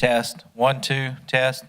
Test. 1, 2, test.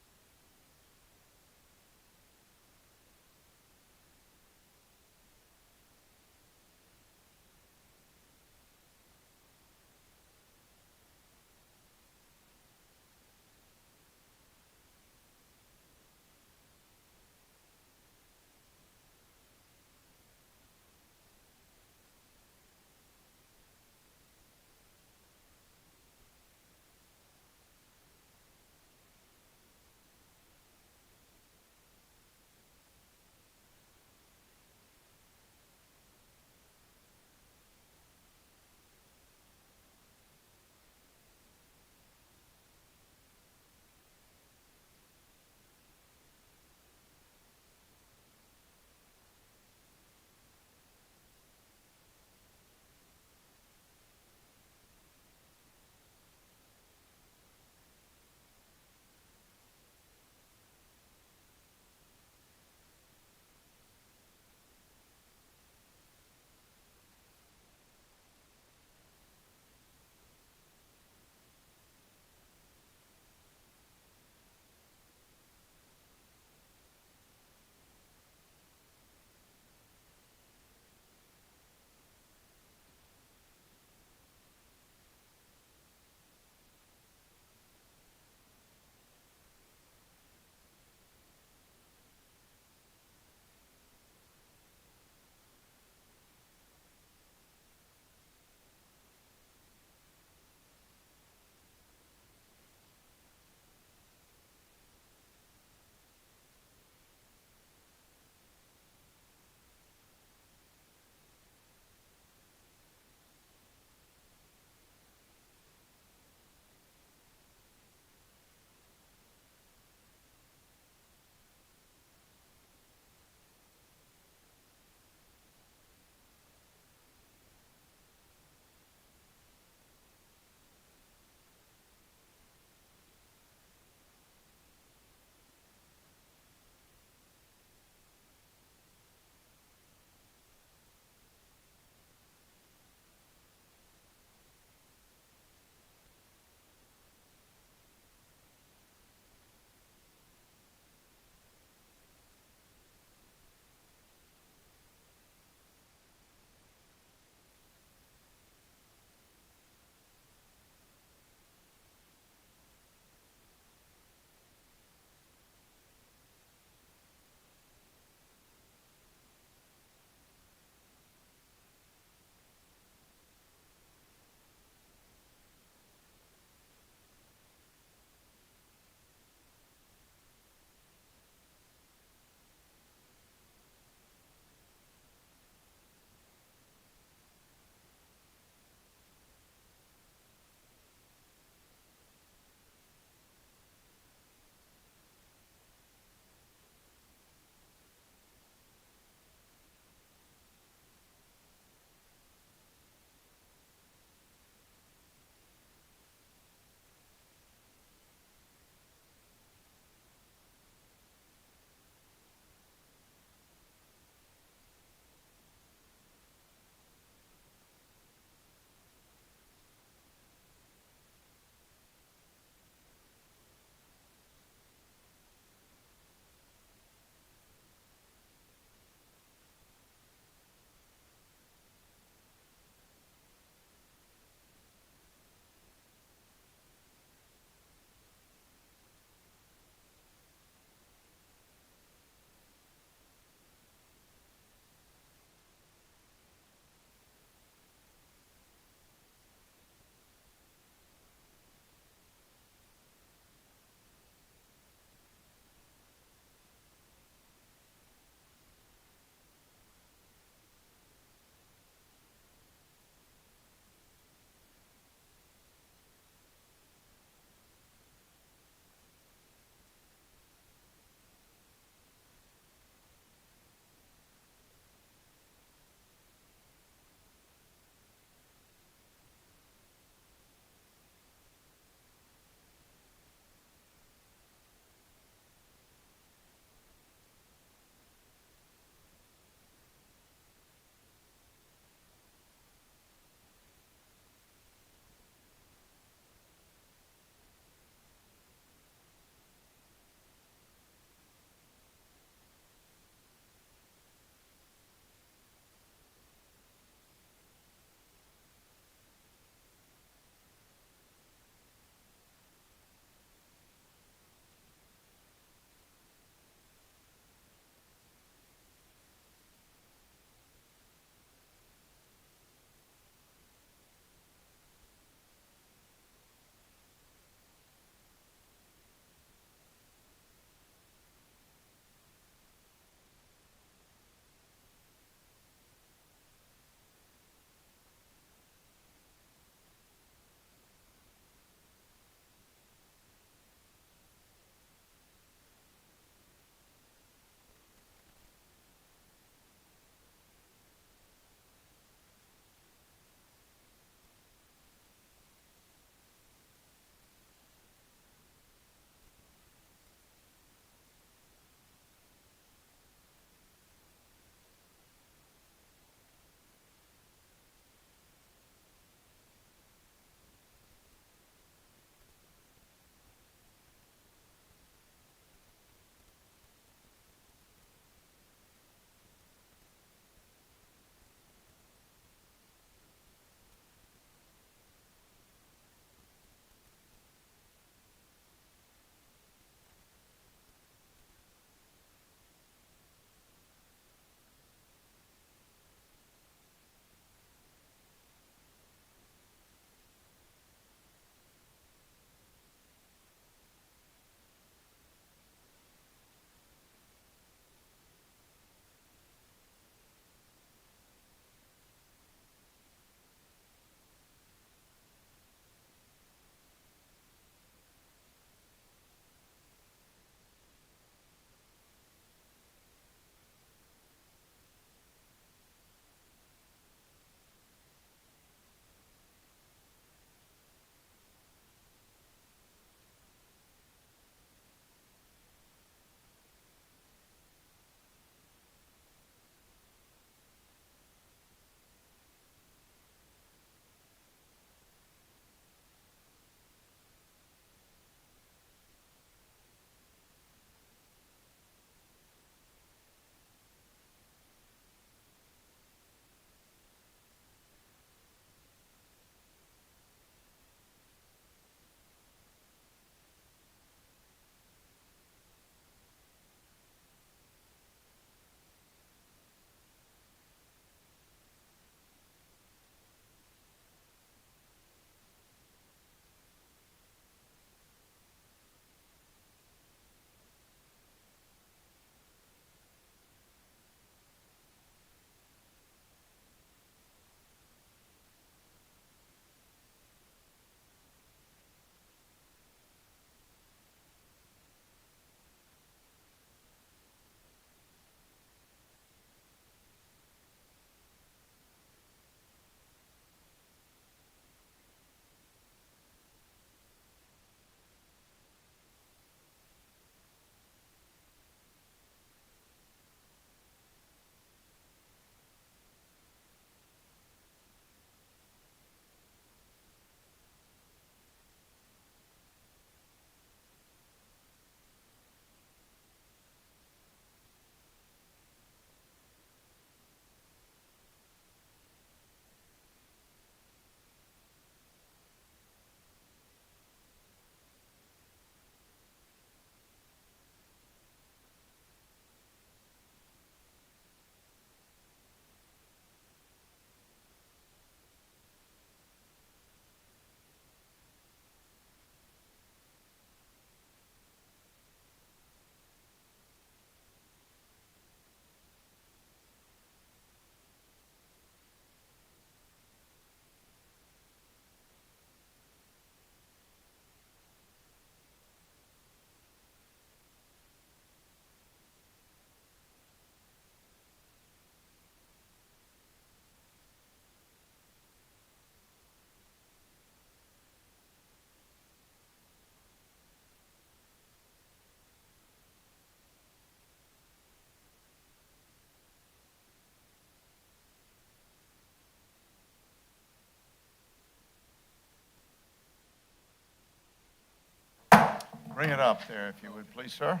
Bring it up there, if you would, please, sir.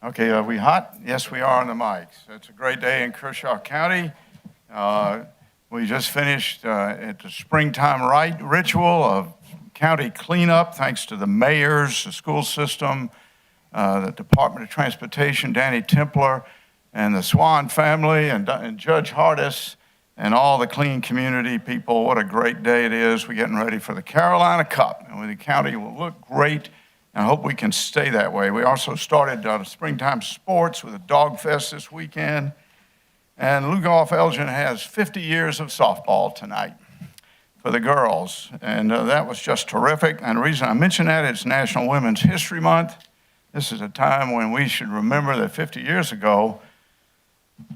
Okay, are we hot? Yes, we are on the mics. It's a great day in Kershaw County. We just finished at the springtime ritual of county cleanup, thanks to the mayors, the school system, the Department of Transportation, Danny Templer, and the Swan family, and Judge Hardis, and all the clean community people. What a great day it is. We're getting ready for the Carolina Cup, and the county will look great, and I hope we can stay that way. We also started springtime sports with a dog fest this weekend, and Lugoff Elgin has 50 years of softball tonight for the girls, and that was just terrific. And the reason I mention that, it's National Women's History Month. This is a time when we should remember that 50 years ago,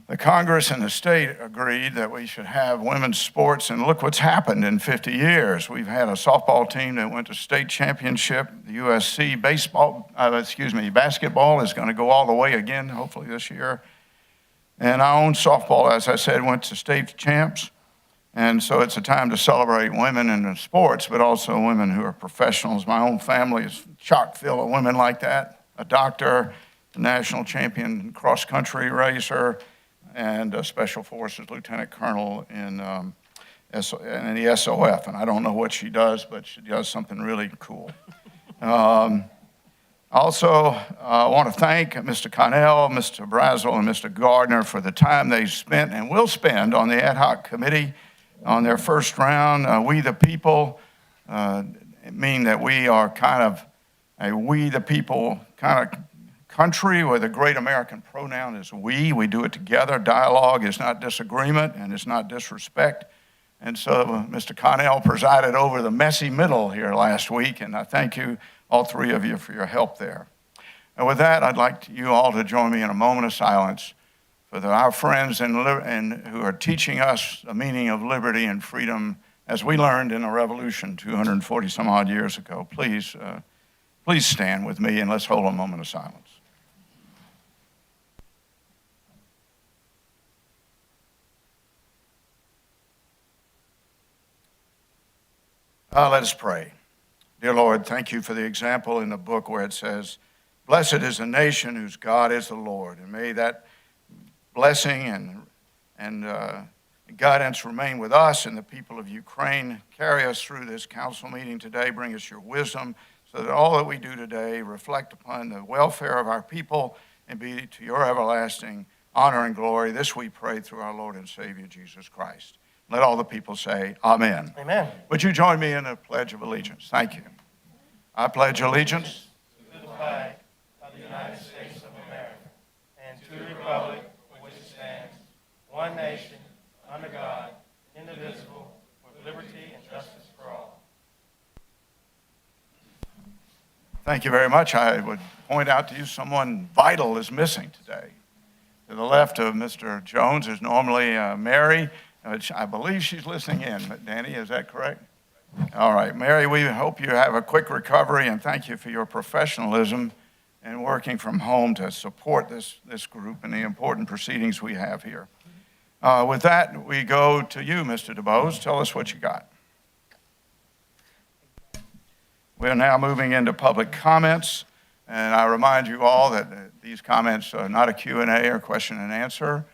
the Congress and the state agreed that we should have women's sports, and look what's happened in 50 years. We've had a softball team that went to state championship. The USC basketball is going to go all the way again, hopefully this year. And our own softball, as I said, went to state champs. And so it's a time to celebrate women in the sports, but also women who are professionals. My own family is chock full of women like that. A doctor, a national champion cross-country racer, and a Special Forces Lieutenant Colonel in the SOF. And I don't know what she does, but she does something really cool. Also, I want to thank Mr. Connell, Mr. Brazel, and Mr. Gardner for the time they spent and will spend on the ad hoc committee on their first round. We the people mean that we are kind of a we the people kind of country where the great American pronoun is we. We do it together. Dialogue is not disagreement and it's not disrespect. And so Mr. Connell presided over the messy middle here last week, and I thank you, all three of you, for your help there. And with that, I'd like you all to join me in a moment of silence for our friends and who are teaching us the meaning of liberty and freedom as we learned in the revolution 240 some odd years ago. Please stand with me and let's hold a moment of silence. Let us pray. Dear Lord, thank you for the example in the book where it says, "Blessed is the nation whose God is the Lord." And may that blessing and guidance remain with us and the people of Ukraine. Carry us through this council meeting today. Bring us your wisdom so that all that we do today reflect upon the welfare of our people and be to your everlasting honor and glory. This we pray through our Lord and Savior, Jesus Christ. Let all the people say, Amen. Amen. Would you join me in a pledge of allegiance? Thank you. I pledge allegiance to the flag of the United States of America and to the republic for which it stands, one nation, under God, indivisible, with liberty and justice for all. Thank you very much. I would point out to you someone vital is missing today. To the left of Mr. Jones is normally Mary. I believe she's listening in. But Danny, is that correct? All right. Mary, we hope you have a quick recovery, and thank you for your professionalism and working from home to support this group and the important proceedings we have here. With that, we go to you, Mr. DeBose. Tell us what you got. We're now moving into public comments, and I remind you all that these comments are not a Q&A or question and answer.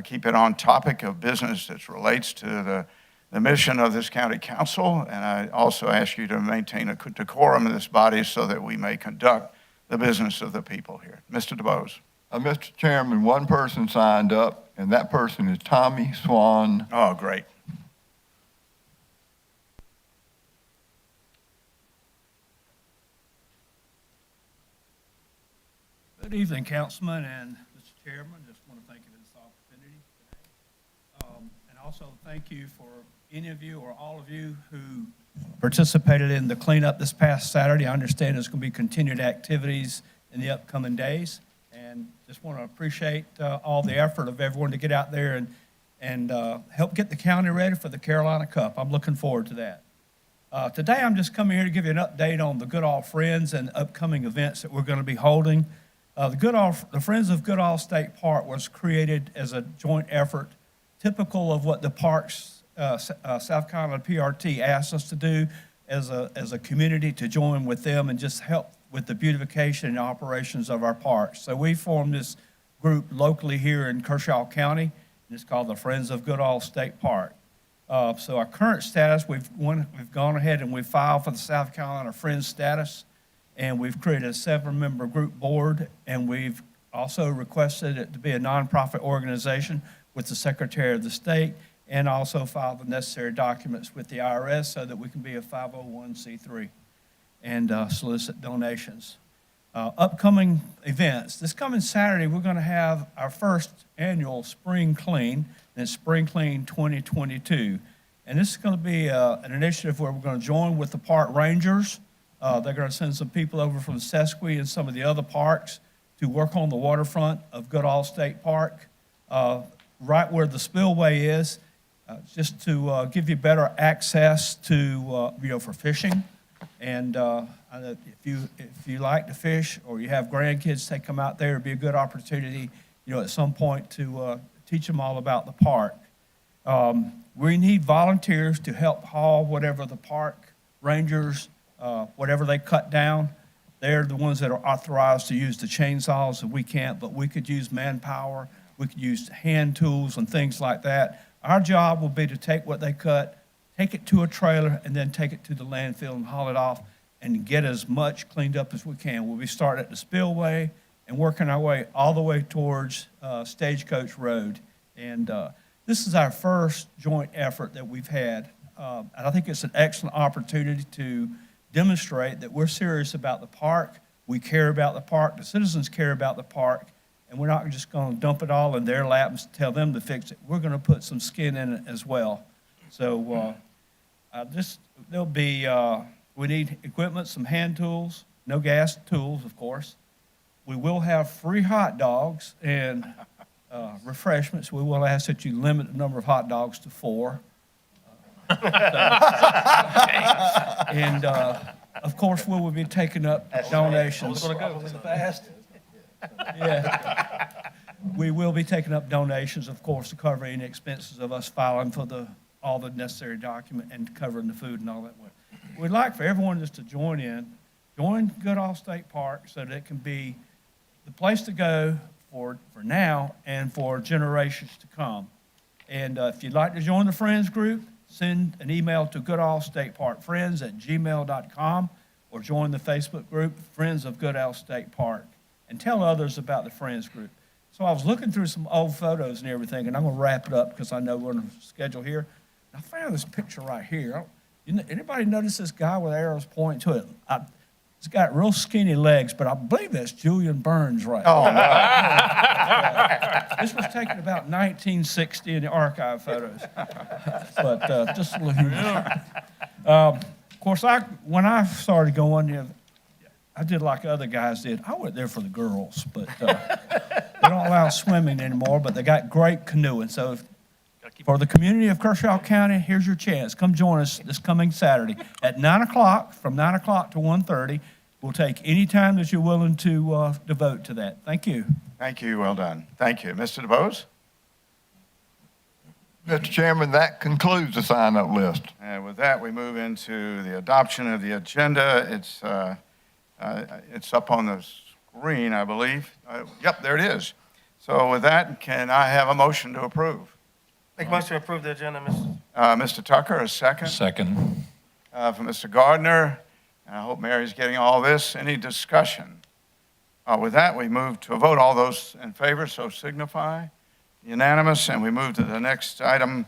Keep it on topic of business that relates to the mission of this county council, and I also ask you to maintain a decorum in this body so that we may conduct the business of the people here. Mr. DeBose. Mr. Chairman, one person signed up, and that person is Tommy Swan. Oh, great. Good evening, Councilman and Mr. Chairman. Just want to thank you for this opportunity today. And also thank you for any of you or all of you who participated in the cleanup this past Saturday. I understand there's going to be continued activities in the upcoming days. And just want to appreciate all the effort of everyone to get out there and help get the county ready for the Carolina Cup. I'm looking forward to that. Today I'm just coming here to give you an update on the Goodall Friends and upcoming events that we're going to be holding. The Friends of Goodall State Park was created as a joint effort, typical of what the Parks South Carolina PRT asked us to do as a community, to join with them and just help with the beautification and operations of our parks. So we formed this group locally here in Kershaw County, and it's called the Friends of Goodall State Park. So our current status, we've gone ahead and we've filed for the South Carolina Friends status, and we've created a 7-member group board, and we've also requested it to be a nonprofit organization with the Secretary of the State, and also filed the necessary documents with the IRS so that we can be a 501c3 and solicit donations. Upcoming events. This coming Saturday, we're going to have our first annual Spring Clean, and it's Spring Clean 2022. And this is going to be an initiative where we're going to join with the park rangers. They're going to send some people over from Sesqui and some of the other parks to work on the waterfront of Goodall State Park, right where the spillway is, just to give you better access to, for fishing. And if you like to fish or you have grandkids, take them out there. It'd be a good opportunity, at some point to teach them all about the park. We need volunteers to help haul whatever the park rangers, whatever they cut down. They're the ones that are authorized to use the chainsaws, and we can't, but we could use manpower. We could use hand tools and things like that. Our job will be to take what they cut, take it to a trailer, and then take it to the landfill and haul it off and get as much cleaned up as we can. We'll be starting at the spillway and working our way all the way towards Stagecoach Road. And this is our first joint effort that we've had. And I think it's an excellent opportunity to demonstrate that we're serious about the park. We care about the park. The citizens care about the park. And we're not just going to dump it all in their laps and tell them to fix it. We're going to put some skin in it as well. So there'll be, we need equipment, some hand tools, no gas tools, of course. We will have free hot dogs and refreshments. We will ask that you limit the number of hot dogs to 4. And, of course, we will be taking up donations. Yeah. We will be taking up donations, of course, to cover any expenses of us filing for all the necessary document and covering the food and all that. We'd like for everyone just to join Goodall State Park so that it can be the place to go for now and for generations to come. And if you'd like to join the Friends group, send an email to goodallstateparkfriends@gmail.com or join the Facebook group, Friends of Goodall State Park, and tell others about the Friends group. So I was looking through some old photos and everything, and I'm going to wrap it up because I know we're on a schedule here. I found this picture right here. Anybody notice this guy with arrows pointing to it? He's got real skinny legs, but I believe that's Julian Burns right now. Oh, no. This was taken about 1960 in the archive photos. But just a little. Of course, when I started going, I did like other guys did. I went there for the girls, but they don't allow swimming anymore, but they got great canoeing. So for the community of Kershaw County, here's your chance. Come join us this coming Saturday at 9 o'clock, from 9 o'clock to 1:30. We'll take any time that you're willing to devote to that. Thank you. Thank you. Well done. Thank you. Mr. DeBose? Mr. Chairman, that concludes the sign-up list. And with that, we move into the adoption of the agenda. It's up on the screen, I believe. Yep, there it is. So with that, can I have a motion to approve? Make a motion to approve the agenda, Mr. Mr. Tucker, a second. Second. For Mr. Gardner. And I hope Mary's getting all this. Any discussion? With that, we move to a vote. All those in favor, so signify. Unanimous. And we move to the next item,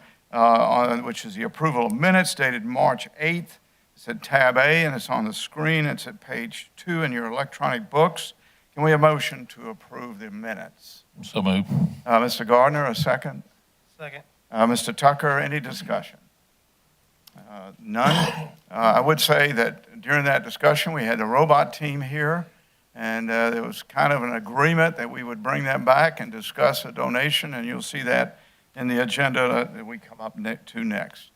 which is the approval of minutes dated March 8th. It's at tab A, and it's on the screen. It's at page 2 in your electronic books. Can we have a motion to approve the minutes? So moved. Mr. Gardner, a second. Second. Mr. Tucker, any discussion? None. I would say that during that discussion, we had the robot team here, and there was kind of an agreement that we would bring them back and discuss a donation, and you'll see that in the agenda that we come up to next.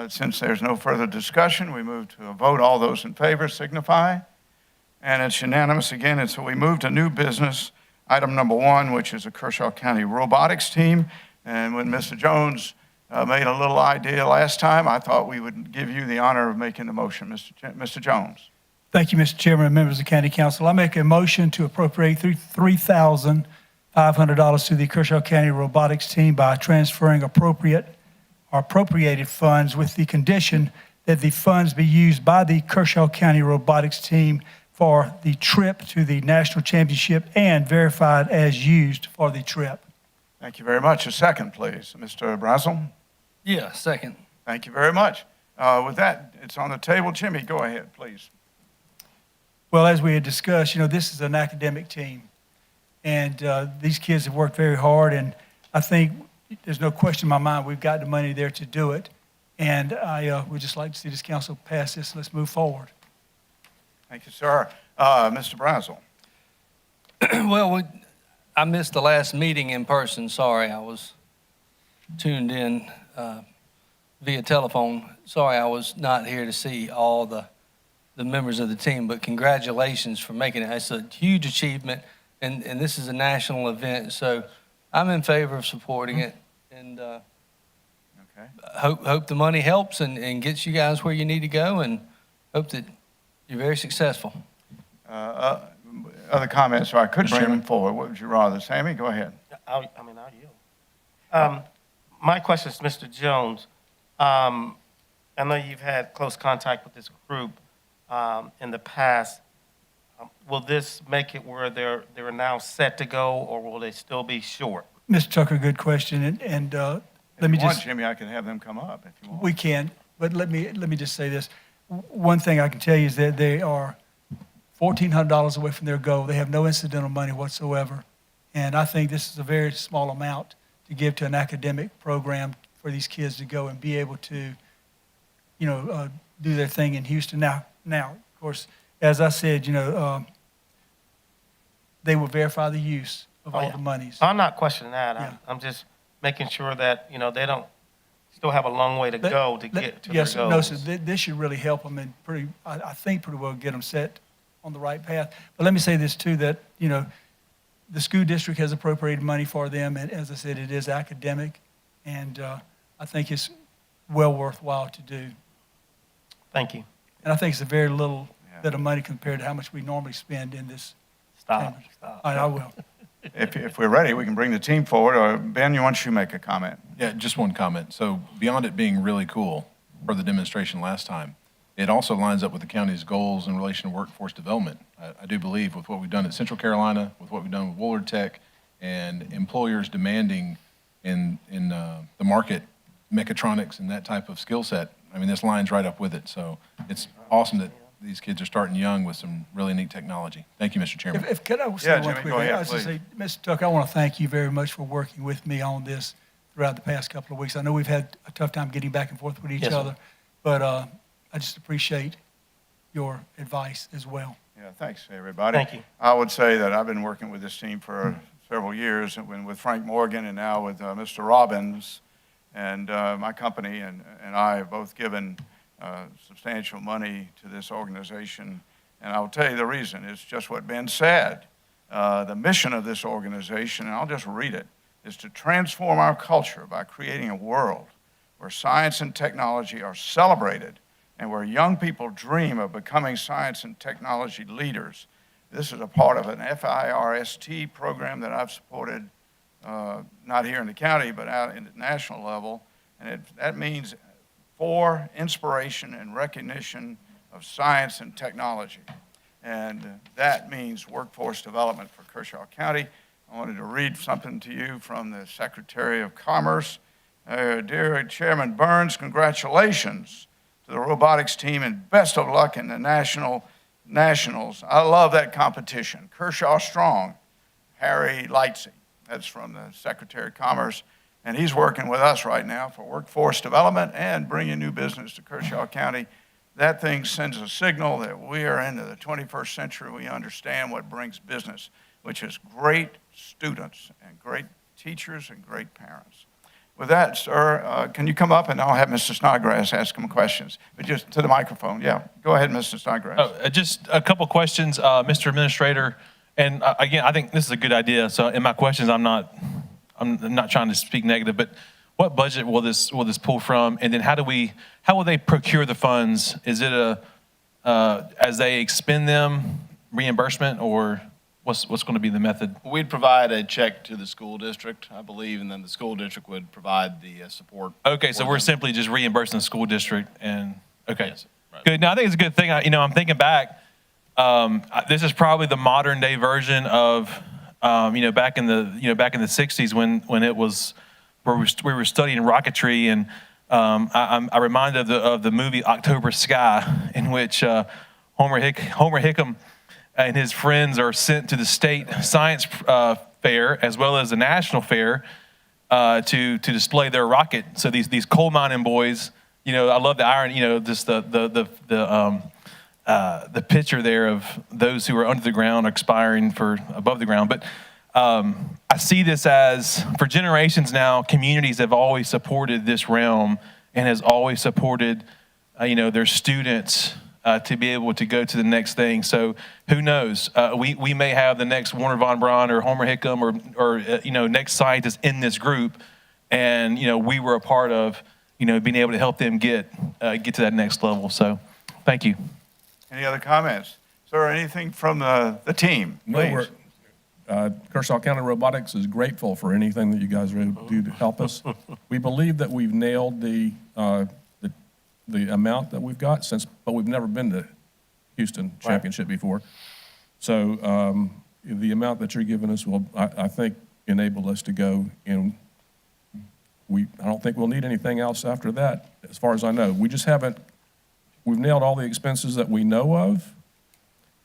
Since there's no further discussion, we move to a vote. All those in favor signify. And it's unanimous again. And so we move to new business, item number 1, which is a Kershaw County Robotics team. And when Mr. Jones made a little idea last time, I thought we would give you the honor of making the motion, Mr. Jones. Thank you, Mr. Chairman and members of the County Council. I make a motion to appropriate $3,500 to the Kershaw County Robotics team by transferring appropriated funds with the condition that the funds be used by the Kershaw County Robotics team for the trip to the national championship and verified as used for the trip. Thank you very much. A second, please. Mr. Brazel? Yeah, second. Thank you very much. With that, it's on the table. Jimmy, go ahead, please. Well, as we had discussed, this is an academic team, and these kids have worked very hard, and I think there's no question in my mind we've got the money there to do it, and I would just like to see this council pass this. Let's move forward. Thank you, sir. Mr. Brazel? Well, I missed the last meeting in person. Sorry, I was tuned in via telephone. Sorry, I was not here to see all the members of the team, but congratulations for making it. It's a huge achievement, and this is a national event, so I'm in favor of supporting it, and Okay. hope the money helps and gets you guys where you need to go, and hope that you're very successful. Other comments, so I could bring them forward. What would you rather? Sammy, go ahead. I'll yield. My question is, Mr. Jones, I know you've had close contact with this group in the past. Will this make it where they're now set to go, or will they still be short? Mr. Tucker, good question, and If you want, Jimmy, I can have them come up if you want. we can, but let me just say this. One thing I can tell you is that they are $1,400 away from their goal. They have no incidental money whatsoever, and I think this is a very small amount to give to an academic program for these kids to go and be able to, do their thing in Houston. Now, of course, as I said, they will verify the use of all the monies. I'm not questioning that. Yeah. I'm just making sure that, they don't still have a long way to go to get to their Yes, goals. no, sir, this should really help them and I think pretty well get them set on the right path. But let me say this too, that, the school district has appropriated money for them, and as I said, it is academic, and I think it's well worthwhile to do. Thank you. And I think it's a very little bit of money compared to how much we normally spend in this. Stop. All right, I will. If we're ready, we can bring the team forward. Or Ben, why don't you make a comment? Yeah, just one comment. So beyond it being really cool for the demonstration last time, it also lines up with the county's goals in relation to workforce development. I do believe with what we've done at Central Carolina, with what we've done with Woolard Tech, and employers demanding in the market mechatronics and that type of skill set, I mean, this lines right up with it. So it's awesome that these kids are starting young with some really neat technology. Thank you, Mr. Chairman. Could I say one Jimmy, quick go thing? ahead, I was just please. say, Mr. Tucker, I want to thank you very much for working with me on this throughout the past couple of weeks. I know we've had a tough time getting back and forth with each Yes, sir. other, but I just appreciate your advice as well. Yeah, thanks, everybody. Thank you. I would say that I've been working with this team for several years, and with Frank Morgan and now with Mr. Robbins, and my company and I have both given substantial money to this organization. And I'll tell you the reason. It's just what Ben said. The mission of this organization, and I'll just read it, is to transform our culture by creating a world where science and technology are celebrated and where young people dream of becoming science and technology leaders. This is a part of an FIRST program that I've supported, not here in the county, but out in the national level. And that means for inspiration and recognition of science and technology. And that means workforce development for Kershaw County. I wanted to read something to you from the Secretary of Commerce. Dear Chairman Burns, congratulations to the robotics team and best of luck in the nationals. I love that competition. Kershaw strong, Harry Lightsey. That's from the Secretary of Commerce. And he's working with us right now for workforce development and bringing new business to Kershaw County. That thing sends a signal that we are into the 21st century. We understand what brings business, which is great students and great teachers and great parents. With that, sir, can you come up and I'll have Mr. Snodgrass ask him questions. But just to the microphone. Yeah, go ahead, Mr. Snodgrass. Just a couple questions, Mr. Administrator. And again, I think this is a good idea. So in my questions, I'm not trying to speak negative, but what budget will this pull from? And then how will they procure the funds? Is it as they expend them, reimbursement, or what's going to be the method? We'd provide a check to the school district, I believe, and then the school district would provide the support. Okay, so for we're them. simply just reimbursing the school district and, okay. Yes, right. Good. Now, I think it's a good thing. I'm thinking back, this is probably the modern day version of, back in the 60s when it was, where we were studying rocketry, and I'm reminded of the movie October Sky, in which Homer Hickam and his friends are sent to the state science fair as well as the national fair to display their rocket. So these coal mining boys, I love the irony, just the picture there of those who are under the ground expiring for above the ground. But I see this as, for generations now, communities have always supported this realm and has always supported, their students to be able to go to the next thing. So who knows? We may have the next Warner Von Braun or Homer Hickam or next scientist in this group, and we were a part of being able to help them get to that next level. So thank you. Any other comments? Sir, anything from the team, please? Kershaw County Robotics is grateful for anything that you guys are able to do to help us. We believe that we've nailed the amount that we've got but we've never been to Houston Championship before. So the amount that you're giving us will, I think, enable us to go, and I don't think we'll need anything else after that, as far as I know. We've nailed all the expenses that we know of.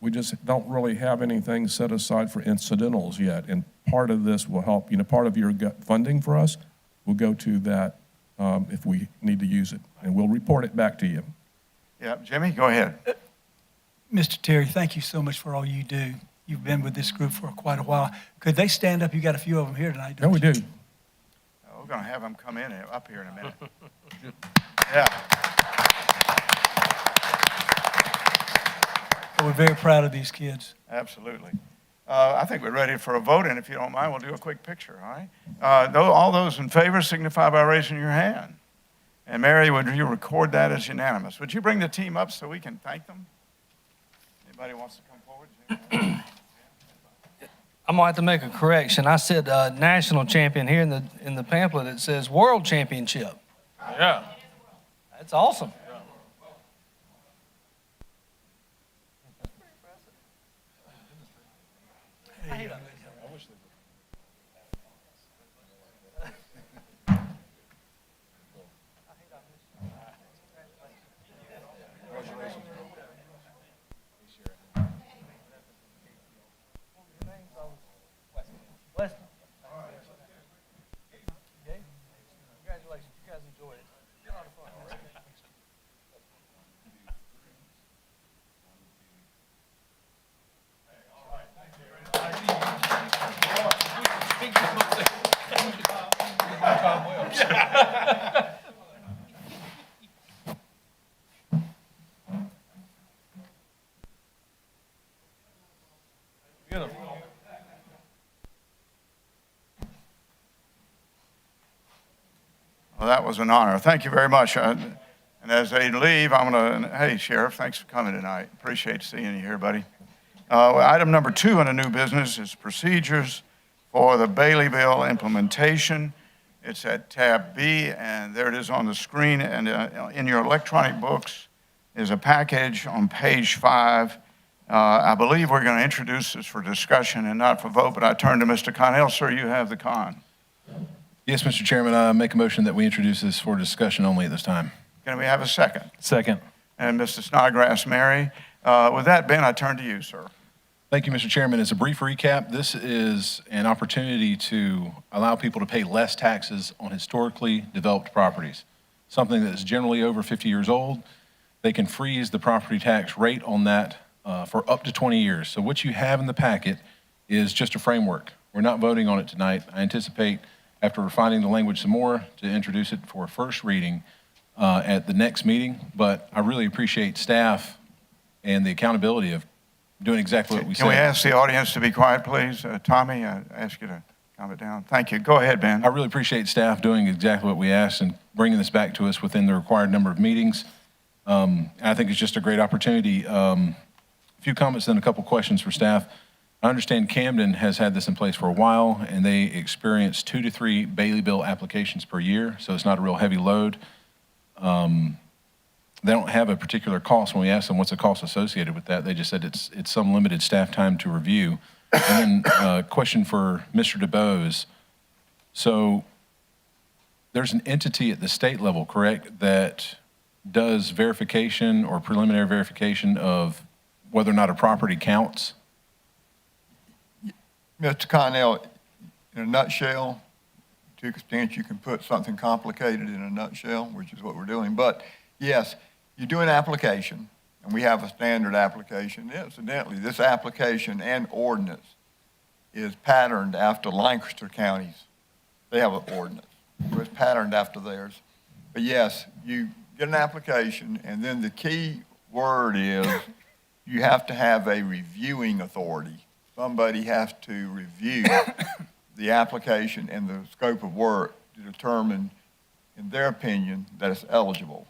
We just don't really have anything set aside for incidentals yet. And part of this will help, part of your funding for us will go to that if we need to use it. And we'll report it back to you. Yeah, Jimmy, go ahead. Mr. Terry, thank you so much for all you do. You've been with this group for quite a while. Could they stand up? You got a few of them here tonight, No, don't we you? do. We're going to have them come up here in a minute. Yeah. We're very proud of these kids. Absolutely. I think we're ready for a vote, and if you don't mind, we'll do a quick picture, all right? All those in favor signify by raising your hand. And Mary, would you record that as unanimous? Would you bring the team up so we can thank them? Anybody wants to come forward? I'm gonna have to make a correction. I said national champion here in the pamphlet. It says world championship. Yeah. That's awesome. Congratulations. You guys enjoyed it. It's been a lot of fun. Well, that was an honor. Thank you very much. And as they leave, hey, Sheriff, thanks for coming tonight. Appreciate seeing you here, buddy. Item number 2 on the new business is procedures for the Bailey bill implementation. It's at tab B, and there it is on the screen. And in your electronic books is a package on page 5. I believe we're going to introduce this for discussion and not for vote, but I turn to Mr. Connell. Sir, you have the con. Yes, Mr. Chairman, I make a motion that we introduce this for discussion only at this time. Can we have a second? Second. And Mr. Snodgrass, Mary. With that, Ben, I turn to you, sir. Thank you, Mr. Chairman. As a brief recap, this is an opportunity to allow people to pay less taxes on historically developed properties. Something that is generally over 50 years old, they can freeze the property tax rate on that for up to 20 years. So what you have in the packet is just a framework. We're not voting on it tonight. I anticipate, after refining the language some more, to introduce it for a first reading at the next meeting. But I really appreciate staff and the accountability of doing exactly what we said. Can we ask the audience to be quiet, please? Tommy, I ask you to calm it down. Thank you. Go ahead, Ben. I really appreciate staff doing exactly what we asked and bringing this back to us within the required number of meetings. And I think it's just a great opportunity. A few comments and a couple questions for staff. I understand Camden has had this in place for a while, and they experience 2 to 3 Bailey bill applications per year, so it's not a real heavy load. They don't have a particular cost. When we asked them what's the cost associated with that, they just said it's some limited staff time to review. And then question for Mr. DeBose. So there's an entity at the state level, correct, that does verification or preliminary verification of whether or not a property counts? Mr. Connell, in a nutshell, to the extent you can put something complicated in a nutshell, which is what we're doing. But yes, you do an application, and we have a standard application. Incidentally, this application and ordinance is patterned after Lancaster counties. They have an ordinance, so it's patterned after theirs. But yes, you get an application, and then the key word is you have to have a reviewing authority. Somebody has to review the application and the scope of work to determine, in their opinion, that it's eligible.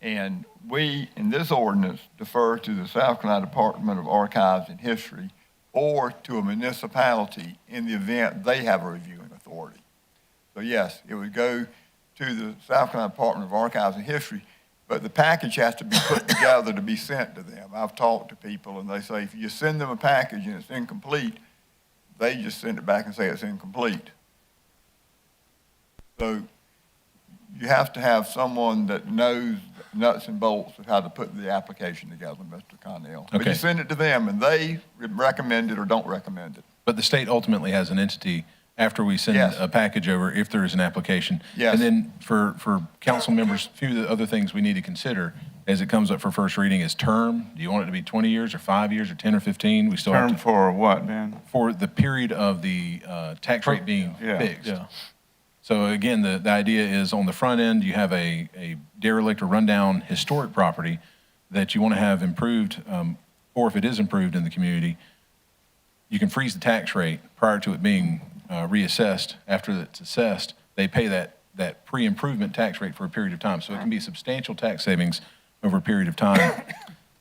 And we, in this ordinance, defer to the South Carolina Department of Archives and History or to a municipality in the event they have a reviewing authority. So yes, it would go to the South Carolina Department of Archives and History, but the package has to be put together to be sent to them. I've talked to people, and they say if you send them a package and it's incomplete, they just send it back and say it's incomplete. So you have to have someone that knows nuts and bolts of how to put the application together, Mr. Connell. But Okay. you send it to them, and they recommend it or don't recommend it. But the state ultimately has an entity after we send Yes. a package over, if there is an application. Yes. And then for council members, a few of the other things we need to consider as it comes up for first reading is term. Do you want it to be 20 years or 5 years or 10 or 15? We still have Term to, for what, Ben? for the period of the tax rate being Yeah. fixed. Yeah. So again, the idea is on the front end, you have a derelict or rundown historic property that you want to have improved, or if it is improved in the community, you can freeze the tax rate prior to it being reassessed. After it's assessed, they pay that pre-improvement tax rate for a period of time. So it can be substantial tax savings over a period of time.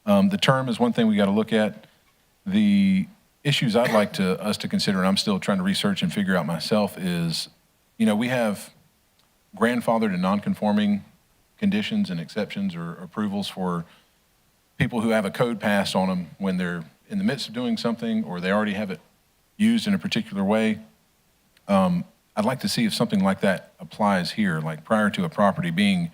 The term is one thing we got to look at. The issues I'd like us to consider, and I'm still trying to research and figure out myself, is, we have grandfathered and non-conforming conditions and exceptions or approvals for people who have a code passed on them when they're in the midst of doing something or they already have it used in a particular way. I'd like to see if something like that applies here, like prior to a property being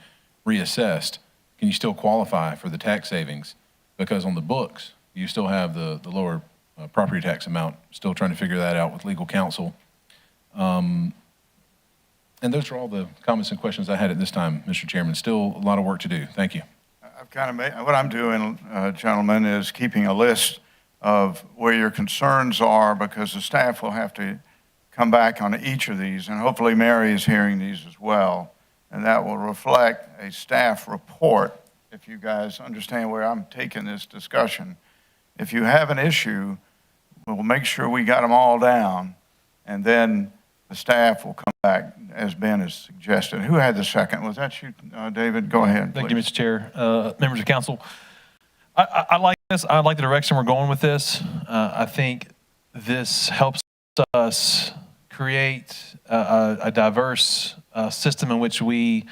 reassessed, can you still qualify for the tax savings? Because on the books, you still have the lower property tax amount. Still trying to figure that out with legal counsel. And those are all the comments and questions I had at this time, Mr. Chairman. Still a lot of work to do. Thank you. I've kind of made, what I'm doing, gentlemen, is keeping a list of where your concerns are, because the staff will have to come back on each of these, and hopefully Mary is hearing these as well, and that will reflect a staff report, if you guys understand where I'm taking this discussion. If you have an issue, we'll make sure we got them all down, and then the staff will come back, as Ben has suggested. Who had the second? Was that you, David? Go ahead, Thank you, please. Mr. Chair. Members of council, I like this. I like the direction we're going with this. I think this helps us create a diverse system in which we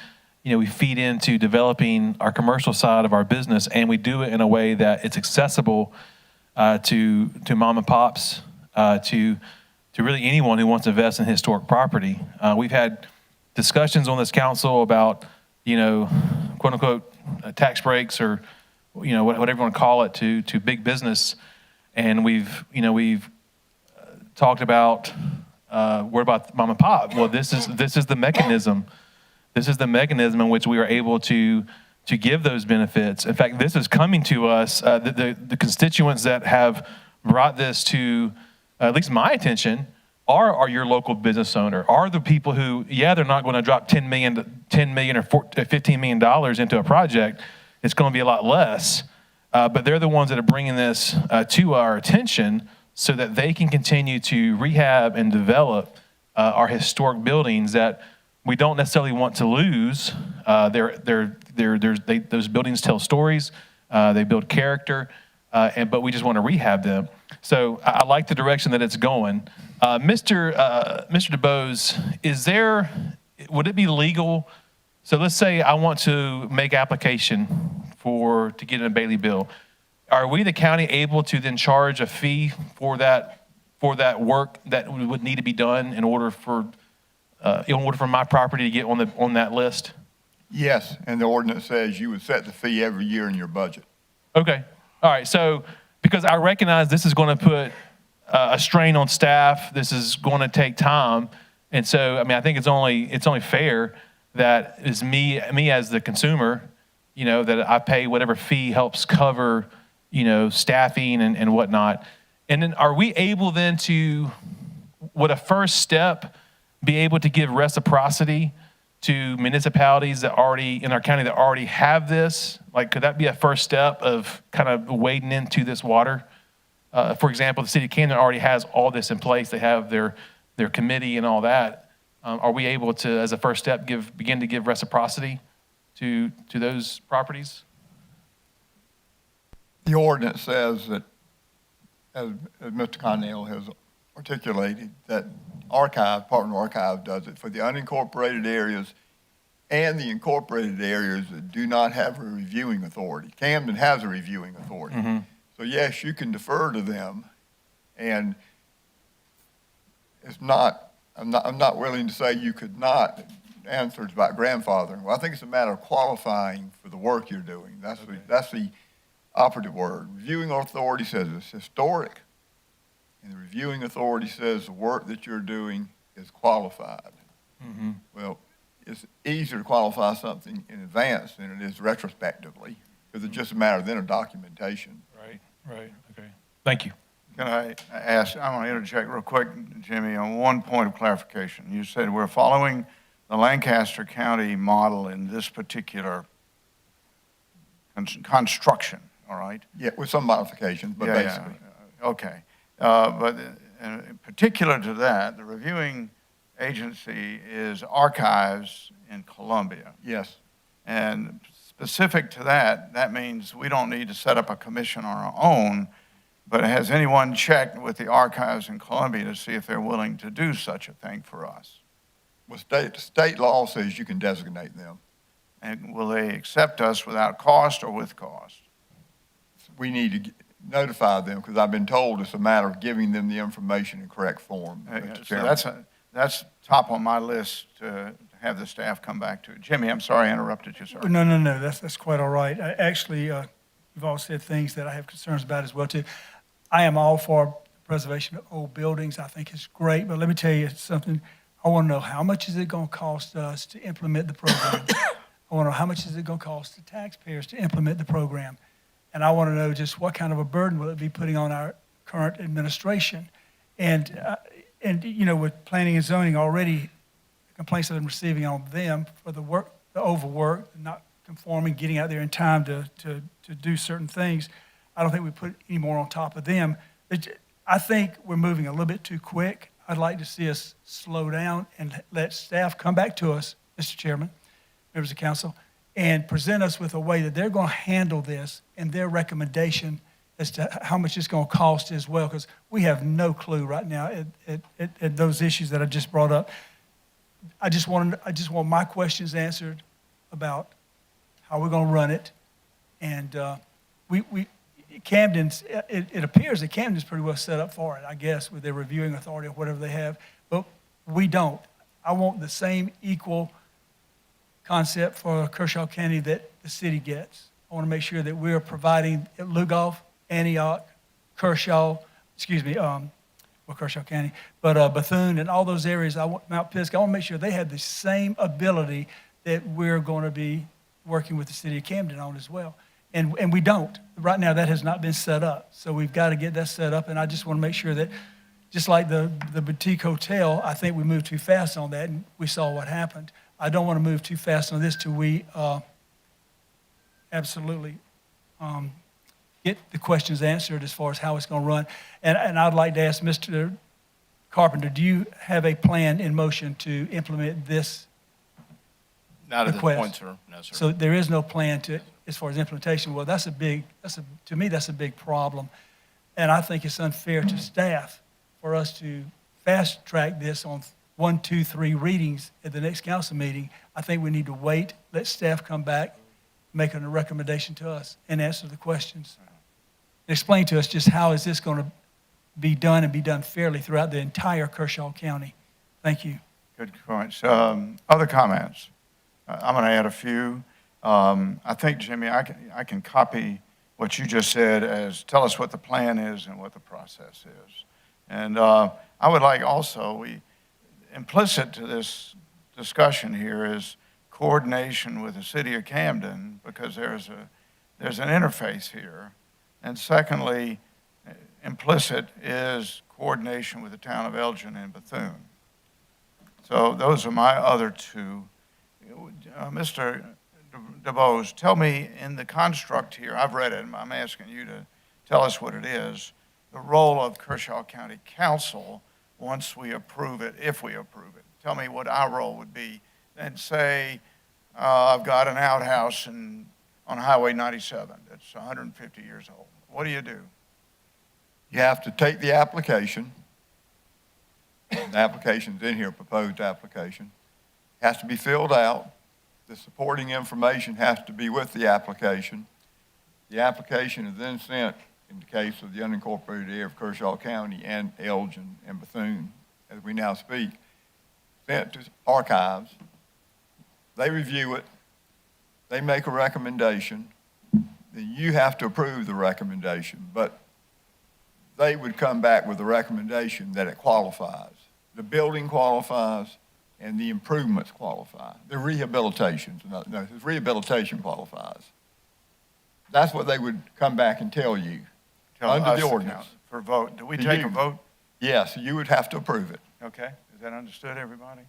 feed into developing our commercial side of our business, and we do it in a way that it's accessible to mom and pops, to really anyone who wants to invest in historic property. We've had discussions on this council about, quote unquote, tax breaks or, whatever you want to call it to big business. And we've talked about, what about mom and pop? Well, this is the mechanism. This is the mechanism in which we are able to give those benefits. In fact, this is coming to us, the constituents that have brought this to at least my attention are your local business owner, are the people who, they're not going to drop $10 million or $15 million into a project. It's going to be a lot less, but they're the ones that are bringing this to our attention so that they can continue to rehab and develop our historic buildings that we don't necessarily want to lose Those buildings tell stories. They build character, but we just want to rehab them. So I like the direction that it's going. Mr. DeBose, would it be legal? So let's say I want to make application to get a Bailey bill. Are we, the county, able to then charge a fee for that work that would need to be done in order for my property to get on that list? Yes, and the ordinance says you would set the fee every year in your budget. Okay. All right. So because I recognize this is going to put a strain on staff, this is going to take time, and so I mean I think it's only fair that is me as the consumer, that I pay whatever fee helps cover staffing and whatnot. And then are we able then would a first step be able to give reciprocity to municipalities that in our county that already have this? Like, could that be a first step of kind of wading into this water? For example, the city of Camden already has all this in place. They have their committee and all that. Are we able to, as a first step, begin to give reciprocity to those properties? The ordinance says that, as Mr. Connell has articulated, that Department of Archives does it for the unincorporated areas and the incorporated areas that do not have a reviewing authority. Camden has a reviewing authority. Mm-hmm. So yes, you can defer to them, and I'm not willing to say you could not answer about grandfathering. Well, I think it's a matter of qualifying for the work you're doing. That's the operative word. Reviewing authority says it's historic, and the reviewing authority says the work that you're doing is qualified. Mm-hmm. Well, it's easier to qualify something in advance than it is retrospectively, because it's just a matter then of documentation. Right. Okay. Thank you. Can I ask, I want to interject real quick, Jimmy, on one point of clarification. You said we're following the Lancaster County model in this particular construction, all right? Yeah, with some modifications, but basically. Yeah. Okay. But in particular to that, the reviewing agency is Archives in Columbia. Yes. And specific to that means we don't need to set up a commission on our own, but has anyone checked with the Archives in Columbia to see if they're willing to do such a thing for us? Well, state law says you can designate them. And will they accept us without cost or with cost? We need to notify them, because I've been told it's a matter of giving them the information in correct form. Mr. So Chairman. that's top on my list to have the staff come back to. Jimmy, I'm sorry I interrupted you, sir. No, that's quite all right. Actually, you've all said things that I have concerns about as well, too. I am all for preservation of old buildings. I think it's great, but let me tell you something. I want to know, how much is it going to cost us to implement the program? I want to know, how much is it going to cost the taxpayers to implement the program? And I want to know just what kind of a burden will it be putting on our current administration? And with planning and zoning already, the complaints that I'm receiving on them for the overwork, not conforming, getting out there in time to do certain things, I don't think we put any more on top of them. I think we're moving a little bit too quick. I'd like to see us slow down and let staff come back to us, Mr. Chairman, members of council, and present us with a way that they're going to handle this and their recommendation as to how much it's going to cost as well, because we have no clue right now at those issues that I just brought up. I just want my questions answered about how we're going to run it, and Camden's. It appears that Camden's pretty well set up for it, I guess, with their reviewing authority or whatever they have, but we don't. I want the same equal concept for Kershaw County that the city gets. I want to make sure that we're providing at Lugoff, Antioch, Kershaw County, but Bethune and all those areas, Mount Pisgah, I want to make sure they have the same ability that we're going to be working with the city of Camden on as well. And we don't. Right now, that has not been set up. So we've got to get that set up, and I just want to make sure that, just like the boutique hotel, I think we moved too fast on that, and we saw what happened. I don't want to move too fast on this till we absolutely get the questions answered as far as how it's going to run. And I'd like to ask Mr. Carpenter, do you have a plan in motion to implement this Not at this request. point, sir. No, sir. So there is no plan to, as far as implementation. Well, to me, that's a big problem. And I think it's unfair to staff for us to fast track this on 1, 2, 3 readings at the next council meeting. I think we need to wait, let staff come back, make a recommendation to us and answer the questions. Explain to us just how is this going to be done and be done fairly throughout the entire Kershaw County. Thank you. Good points. Other comments? I'm going to add a few. I think, Jimmy, I can copy what you just said as tell us what the plan is and what the process is. And I would like also, implicit to this discussion here is coordination with the city of Camden, because there's an interface here. And secondly, implicit is coordination with the town of Elgin and Bethune. So those are my other two. Mr. DeBose, tell me in the construct here, I've read it, and I'm asking you to tell us what it is, the role of Kershaw County Council once we approve it, if we approve it. Tell me what our role would be. And say, I've got an outhouse on Highway 97 that's 150 years old. What do you do? You have to take the application. The application's in here, proposed application. Has to be filled out. The supporting information has to be with the application. The application is then sent, in the case of the unincorporated area of Kershaw County and Elgin and Bethune, as we now speak, sent to archives. They review it. They make a recommendation. Then you have to approve the recommendation, but they would come back with a recommendation that it qualifies. The building qualifies and the improvements qualify. The rehabilitations, the rehabilitation qualifies. That's what they would come back and tell you under the ordinance. For vote. Do we take a vote? Yes, you would have to approve it. Okay. Is that understood, everybody?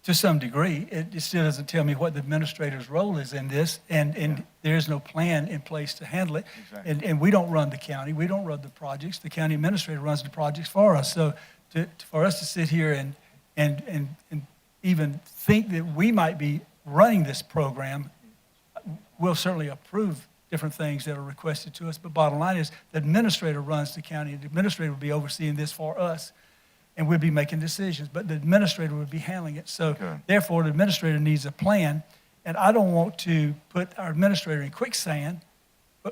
To some degree, it still doesn't tell me what the administrator's role is in this, and there is no plan in place to handle it. Exactly. And we don't run the county, we don't run the projects, the county administrator runs the projects for us. So for us to sit here and even think that we might be running this program, we'll certainly approve different things that are requested to us, but bottom line is the administrator runs the county, and the administrator will be overseeing this for us. And we'll be making decisions, but the administrator would be handling it. So therefore, the administrator needs a plan, and I don't want to put our administrator in quicksand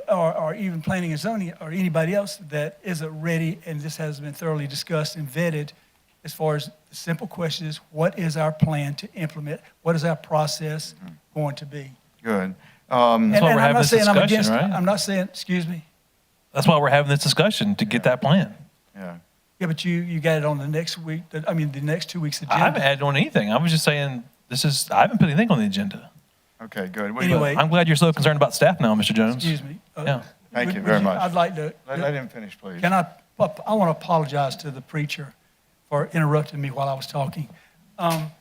or even planning and zoning or anybody else that isn't ready, and this hasn't been thoroughly discussed and vetted as far as the simple question is, what is our plan to implement? What is our process going to be? Good. And That's why we're I'm having not this saying I'm discussion, against, right? I'm not saying, excuse me? That's why we're having this discussion, to get that plan. Yeah. Yeah, but you got it on the next week, the next 2 weeks agenda. I haven't added on anything. I was just saying, I haven't put anything on the agenda. Okay, good. Anyway. I'm glad you're so concerned about staff now, Mr. Jones. Excuse me. Yeah. Thank you very much. I'd like to. Let him finish, please. I want to apologize to the preacher for interrupting me while I was talking. But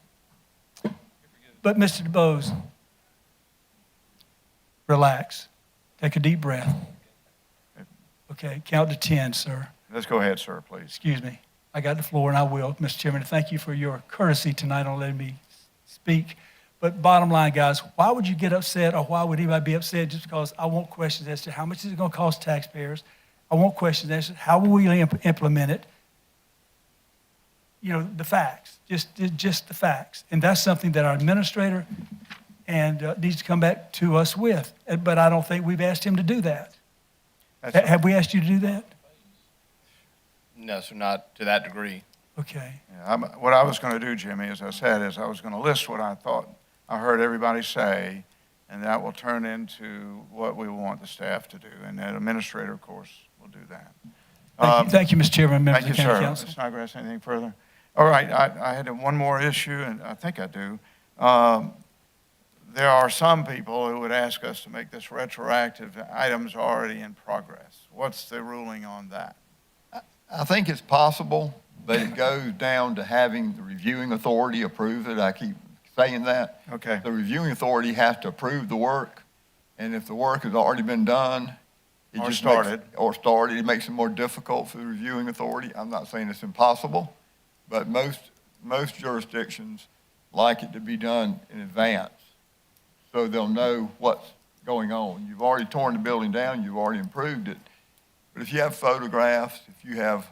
Mr. DeBose, relax. Take a deep breath. Okay, count to 10, sir. Let's go ahead, sir, please. Excuse me. I got the floor, and I will, Mr. Chairman. Thank you for your courtesy tonight on letting me speak. But bottom line, guys, why would you get upset, or why would anybody be upset just because I want questions as to how much is it going to cost taxpayers? I want questions as to how will we implement it? You know, the facts, just the facts. And that's something that our administrator needs to come back to us with. But I don't think we've asked him to do that. Have we asked you to do that? No, sir, not to that degree. Okay. Yeah, what I was going to do, Jimmy, as I said, is I was going to list what I thought I heard everybody say, and that will turn into what we want the staff to do. And the administrator, of course, will do that. Thank you, Mr. Chairman, members Thank of you, the County sir. Council. Ms. Snodgrass, anything further? All right, I had one more issue, and I think I do. There are some people who would ask us to make this retroactive to items already in progress. What's the ruling on that? I think it's possible that it goes down to having the reviewing authority approve it. I keep saying that. Okay. The reviewing authority has to approve the work, and if the work has already been done, it makes it more difficult for the reviewing authority. I'm not saying it's impossible, but most jurisdictions like it to be done in advance. so they'll know what's going on. You've already torn the building down, you've already improved it. But if you have photographs, if you have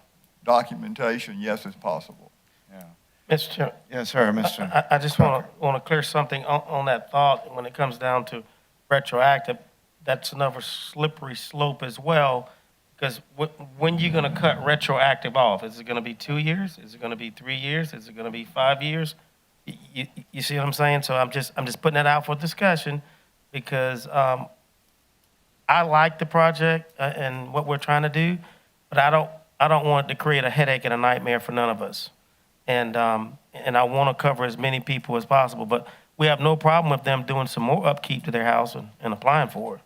documentation, yes, it's possible. Yeah. Mr. Chairman, Yes, sir, Mr. I just want to clear something on that thought. When it comes down to retroactive, that's another slippery slope as well, because when you going to cut retroactive off? Is it going to be 2 years? Is it going to be 3 years? Is it going to be 5 years? You see what I'm saying? So I'm just putting that out for discussion, because I like the project and what we're trying to do, but I don't want it to create a headache and a nightmare for none of us. And I want to cover as many people as possible, but we have no problem with them doing some more upkeep to their house and applying for it.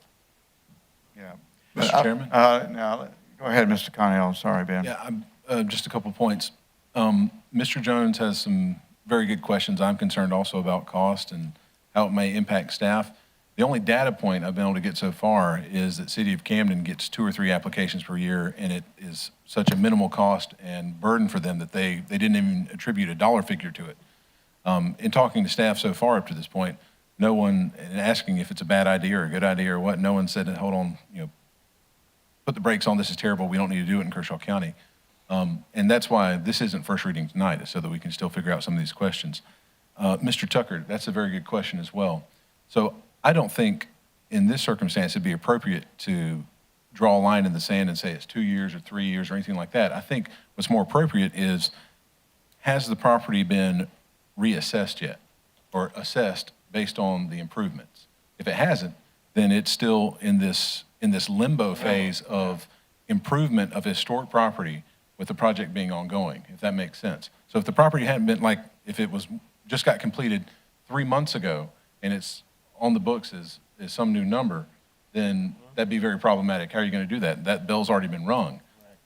Yeah. Mr. Chairman? Now, go ahead, Mr. Connell. Sorry, Ben. Yeah, just a couple points. Mr. Jones has some very good questions. I'm concerned also about cost and how it may impact staff. The only data point I've been able to get so far is that City of Camden gets 2 or 3 applications per year, and it is such a minimal cost and burden for them that they didn't even attribute a dollar figure to it. In talking to staff so far up to this point, no one, and asking if it's a bad idea or a good idea or what, no one said, hold on, put the brakes on, this is terrible, we don't need to do it in Kershaw County. And that's why this isn't first reading tonight, is so that we can still figure out some of these questions. Mr. Tucker, that's a very good question as well. So I don't think in this circumstance it'd be appropriate to draw a line in the sand and say it's 2 years or 3 years or anything like that. I think what's more appropriate is, has the property been reassessed yet or assessed based on the improvements? If it hasn't, then it's still in this limbo phase of improvement of historic property with the project being ongoing, if that makes sense. So if the property hadn't been, like, if it was just got completed 3 months ago and it's on the books as some new number, then that'd be very problematic. How are you going to do that? That bell's already been rung.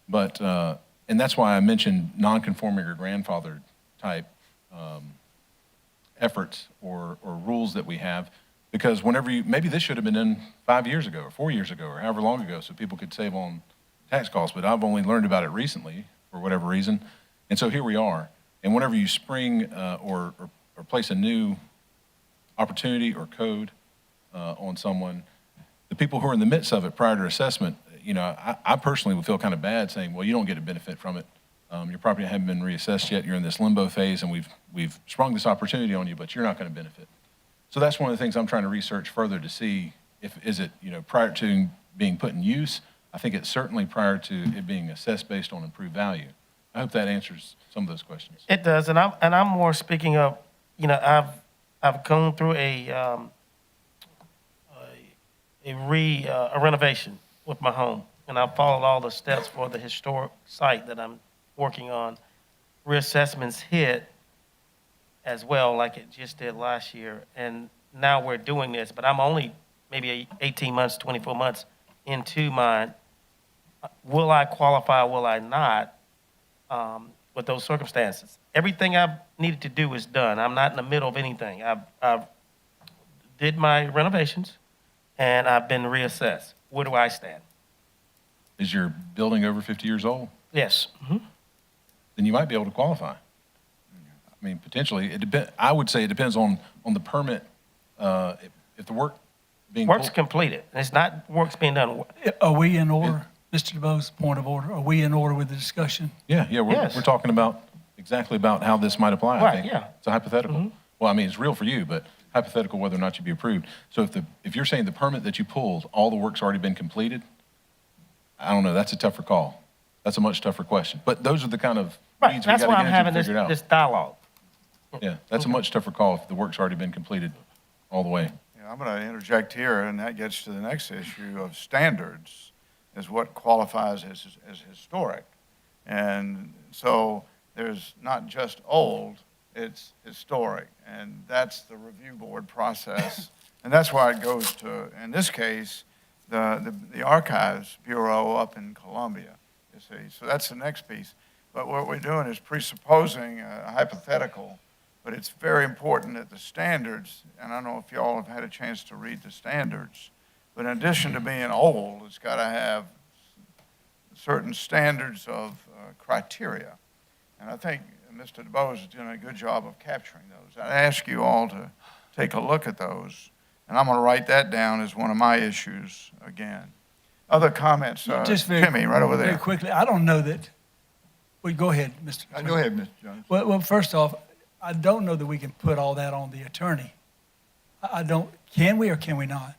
But, and that's why I mentioned non-conforming or grandfathered type efforts or rules that we have, because whenever maybe this should have been done 5 years ago or 4 years ago or however long ago, so people could save on tax costs, but I've only learned about it recently for whatever reason. And so here we are. And whenever you spring or place a new opportunity or code on someone, the people who are in the midst of it prior to assessment, I personally would feel kind of bad saying, well, you don't get a benefit from it. Your property hasn't been reassessed yet. You're in this limbo phase, and we've sprung this opportunity on you, but you're not going to benefit. So that's one of the things I'm trying to research further to see is it prior to being put in use. I think it's certainly prior to it being assessed based on improved value. I hope that answers some of those questions. It does, and I'm more speaking of, I've gone through a renovation with my home, and I've followed all the steps for the historic site that I'm working on. Reassessments hit as well, like it just did last year, and now we're doing this, but I'm only maybe 18 months, 24 months into mine. Will I qualify, will I not, with those circumstances? Everything I've needed to do is done. I'm not in the middle of anything. I've did my renovations, and I've been reassessed. Where do I stand? Is your building over 50 years old? Yes. Mm-hmm. Then you might be able to qualify. I mean, potentially. I would say it depends on the permit. If the work being Work's completed. It's not work's being done. Are we in order, Mr. DeBoe's point of order? Are we in order with the discussion? Yeah, Yes. we're talking about exactly about how this might apply, I Right, think. yeah. It's a hypothetical. Mhm. Well, I mean, it's real for you, but hypothetical whether or not you'd be approved. So if you're saying the permit that you pulled, all the work's already been completed, I don't know, that's a tougher call. That's a much tougher question. But those are the kind of Right. weeds we That's got to why get I'm into having and figure it out. this dialogue. Yeah, that's a much tougher call if the work's already been completed all the way. Yeah, I'm going to interject here, and that gets to the next issue of standards, is what qualifies as historic. And so there's not just old, it's historic, and that's the review board process. And that's why it goes to, in this case, the Archives Bureau up in Columbia, you see. So that's the next piece. But what we're doing is presupposing a hypothetical, but it's very important that the standards, and I don't know if y'all have had a chance to read the standards, but in addition to being old, it's got to have certain standards of criteria. And I think Mr. DeBoe is doing a good job of capturing those. I ask you all to take a look at those. And I'm going to write that down as one of my issues again. Other comments? Just Jimmy, right over very there. quickly, I don't know that, well, go ahead, Mr. Go ahead, Mr. Jones. Well, first off, I don't know that we can put all that on the attorney. I don't, can we or can we not?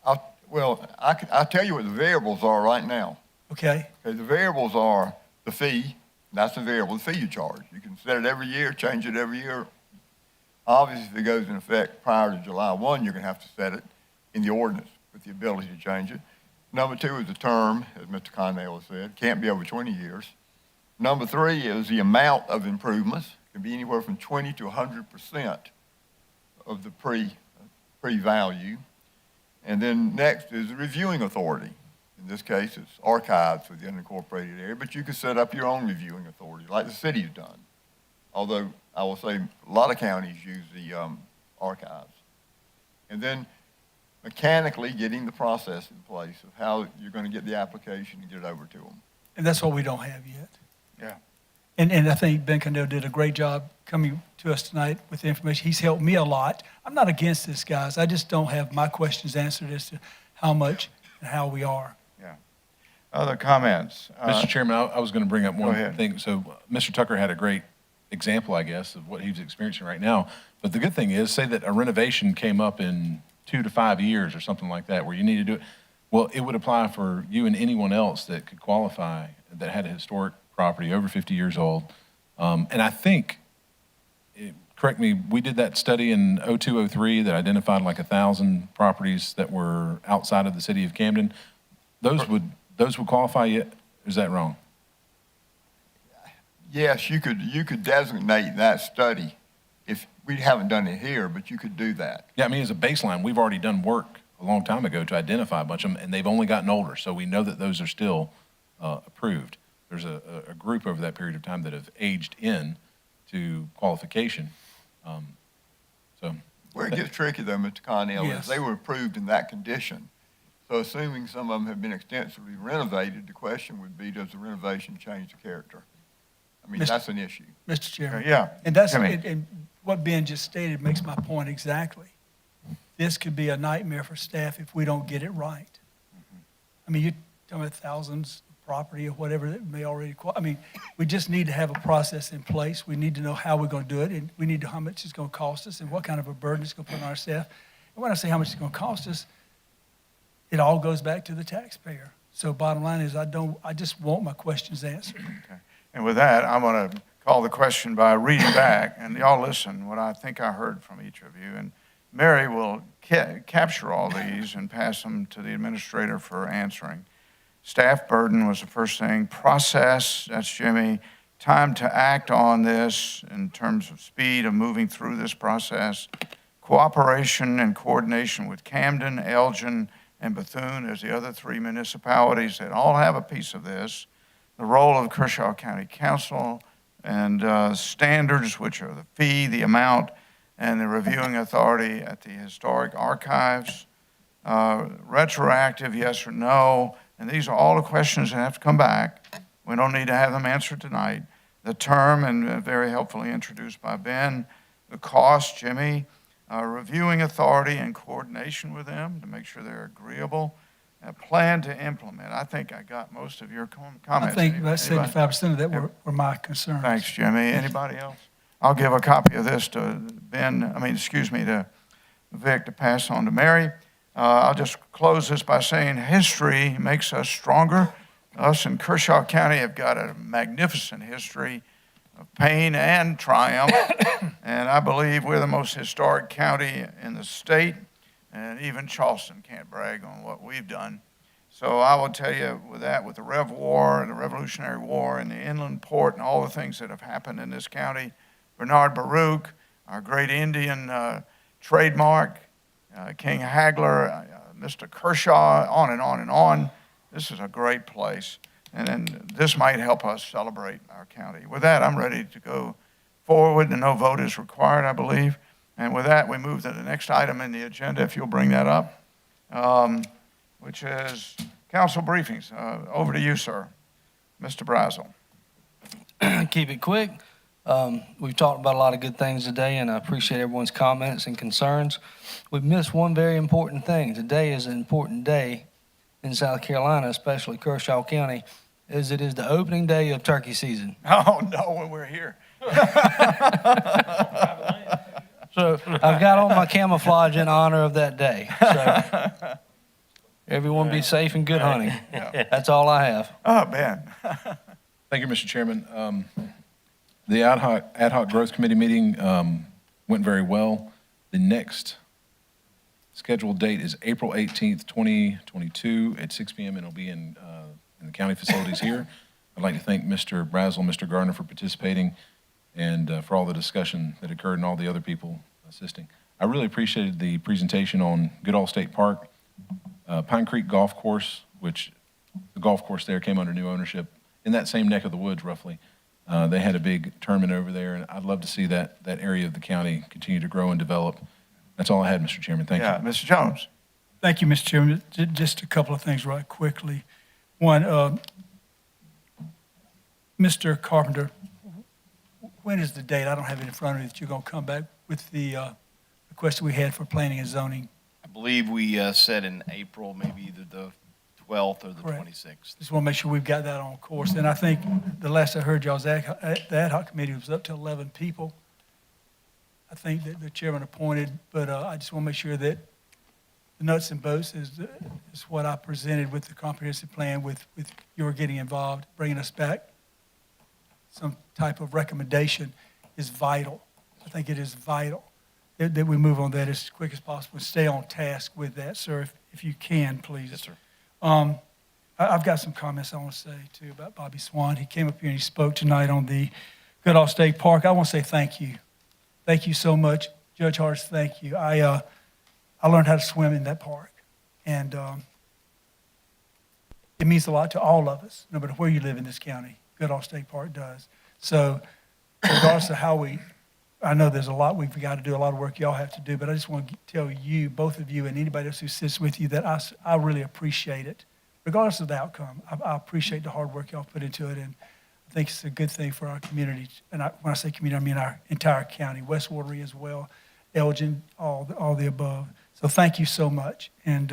I'll tell you what the variables are right now. Okay, Okay, the variables are the fee, that's the variable, the fee you charge. You can set it every year, change it every year. Obviously, if it goes in effect prior to July 1, you're going to have to set it in the ordinance with the ability to change it. Number 2 is the term, as Mr. Connell said, can't be over 20 years. Number 3 is the amount of improvements. It can be anywhere from 20 to 100% of the pre-value. And then next is the reviewing authority. In this case, it's archives for the unincorporated area, but you can set up your own reviewing authority, like the city's done. Although I will say a lot of counties use the archives. And then mechanically getting the process in place of how you're going to get the application and get it over to them. and that's what we don't have yet. Yeah. And I think Ben Condell did a great job coming to us tonight with the information. He's helped me a lot. I'm not against this, guys. I just don't have my questions answered as to how much and how we are. Yeah. Other comments? Mr. Chairman, I was going to bring up Go one ahead. thing. So Mr. Tucker had a great example, I guess, of what he's experiencing right now. But the good thing is, say that a renovation came up in 2 to 5 years or something like that, where you need to do it. Well, it would apply for you and anyone else that could qualify that had a historic property over 50 years old. And I think, correct me, we did that study in 0203 that identified like 1,000 properties that were outside of the city of Camden. Those would qualify yet? Is that wrong? Yes, you could designate that study. If we haven't done it here, but you could do that. Yeah, I mean, as a baseline, we've already done work a long time ago to identify a bunch of them, and they've only gotten older, so we know that those are still approved. There's a group over that period of time that have aged in to qualification. Where it gets tricky though, Mr. Connell, Yes. is they were approved in that condition. So assuming some of them have been extensively renovated, the question would be, does the renovation change the character? I mean, Mr. that's an issue. Mr. Chairman. Yeah. And that's, Jimmy. and what Ben just stated makes my point exactly. This could be a nightmare for staff if we don't get it right. I mean, you're talking about thousands of property or whatever that may already, I mean, we just need to have a process in place. We need to know how we're going to do it, and we need to know how much it's going to cost us and what kind of a burden it's going to put on our staff. And when I say how much it's going to cost us, it all goes back to the taxpayer. So bottom line is, I just want my questions answered. Okay. And with that, I'm going to call the question by reading back, and y'all listen what I think I heard from each of you. And Mary will capture all these and pass them to the administrator for answering. Staff burden was the first thing. Process, that's Jimmy. Time to act on this in terms of speed of moving through this process. Cooperation and coordination with Camden, Elgin, and Bethune as the other 3 municipalities that all have a piece of this. The role of Kershaw County Council and standards, which are the fee, the amount, and the reviewing authority at the historic archives. Retroactive, yes or no, and these are all the questions that have to come back. We don't need to have them answered tonight. The term, and very helpfully introduced by Ben. The cost, Jimmy. Reviewing authority and coordination with them to make sure they're agreeable. A plan to implement. I think I got most of your comments. I think about Anybody? 75% of that were my concerns. Thanks, Jimmy. Anybody else? I'll give a copy of this to to Vic to pass on to Mary. I'll just close this by saying history makes us stronger. Us in Kershaw County have got a magnificent history of pain and triumph. And I believe we're the most historic county in the state. And even Charleston can't brag on what we've done. So I will tell you with that, with the Rev War and the Revolutionary War and the inland port and all the things that have happened in this county, Bernard Baruch, our great Indian trademark, King Hagler, Mr. Kershaw, on and on and on. This is a great place. And then this might help us celebrate our county. With that, I'm ready to go forward. And no vote is required, I believe. And with that, we move to the next item in the agenda, if you'll bring that up, which is council briefings. Over to you, sir. Mr. Brazel. Keep it quick. We've talked about a lot of good things today, and I appreciate everyone's comments and concerns. We've missed one very important thing. Today is an important day in South Carolina, especially Kershaw County, as it is the opening day of turkey season. Oh, no, when we're here. So I've got on my camouflage in honor of that day. So everyone be safe and good hunting. That's all I have. Oh, man. Thank you, Mr. Chairman. The ad hoc growth committee meeting went very well. The next scheduled date is April 18th, 2022 at 6 p.m. and it'll be in the county facilities here. I'd like to thank Mr. Brazel, Mr. Gardner for participating and for all the discussion that occurred and all the other people assisting. I really appreciated the presentation on Goodall State Park, Pine Creek Golf Course, which the golf course there came under new ownership in that same neck of the woods roughly. They had a big tournament over there, and I'd love to see that area of the county continue to grow and develop. That's all I had, Mr. Chairman. Thank you. Mr. Jones. Thank you, Mr. Chairman. Just a couple of things right quickly. One, Mr. Carpenter, when is the date? I don't have it in front of me that you're going to come back with the request we had for planning and zoning. I believe we said in April, maybe either the 12th or the Correct. 26th. Just want to make sure we've got that on course. And I think the last I heard y'all's the ad hoc committee was up to 11 people. I think that the chairman appointed, but I just want to make sure that the nuts and bolts is what I presented with the comprehensive plan with your getting involved, bringing us back. Some type of recommendation is vital. I think it is vital that we move on that as quick as possible and stay on task with that, sir, if you can, please. Yes, sir. I've got some comments I want to say, too, about Bobby Swan. He came up here and he spoke tonight on the Goodall State Park. I want to say thank you. Thank you so much. Judge Harris, thank you. I learned how to swim in that park, and it means a lot to all of us, no matter where you live in this county. Goodall State Park does. So regardless of how I know there's a lot we've got to do, a lot of work y'all have to do, but I just want to tell you, both of you and anybody else who sits with you, that I really appreciate it. Regardless of the outcome, I appreciate the hard work y'all put into it, and I think it's a good thing for our community. And when I say community, I mean our entire county, West Wateree as well, Elgin, all the above. So thank you so much. And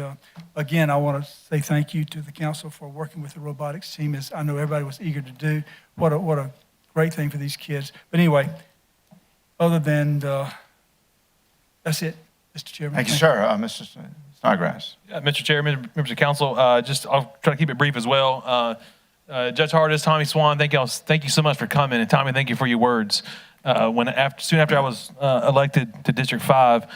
again, I want to say thank you to the council for working with the robotics team, as I know everybody was eager to do. What a great thing for these kids. But anyway, other than that's it, Mr. Chairman. Thank you, sir. Mr. Snodgrass. Yeah, Mr. Chairman, members of council, I'll try to keep it brief as well. Judge Hartis, Tommy Swan, thank you so much for coming. And Tommy, thank you for your words. Soon after I was elected to District 5,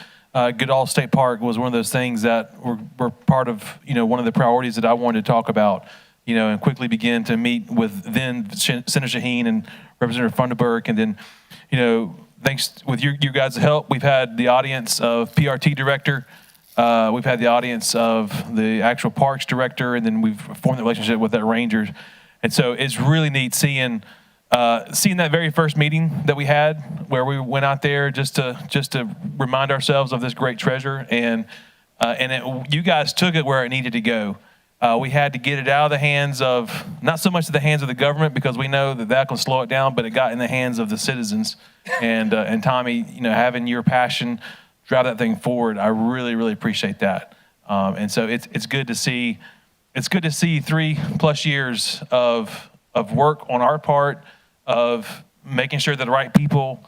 Goodall State Park was one of those things that were part of, one of the priorities that I wanted to talk about, and quickly begin to meet with then Senator Shaheen and Representative Funderburk. And then, thanks with your guys' help, we've had the audience of PRT director. We've had the audience of the actual parks director, and then we've formed the relationship with that ranger. And so it's really neat seeing that very first meeting that we had, where we went out there just to remind ourselves of this great treasure, and you guys took it where it needed to go. We had to get it out of the hands of, not so much of the hands of the government, because we know that can slow it down, but it got in the hands of the citizens. And Tommy, having your passion drive that thing forward, I really, really appreciate that. And so it's good to see. It's good to see 3+ years of work on our part, of making sure that the right people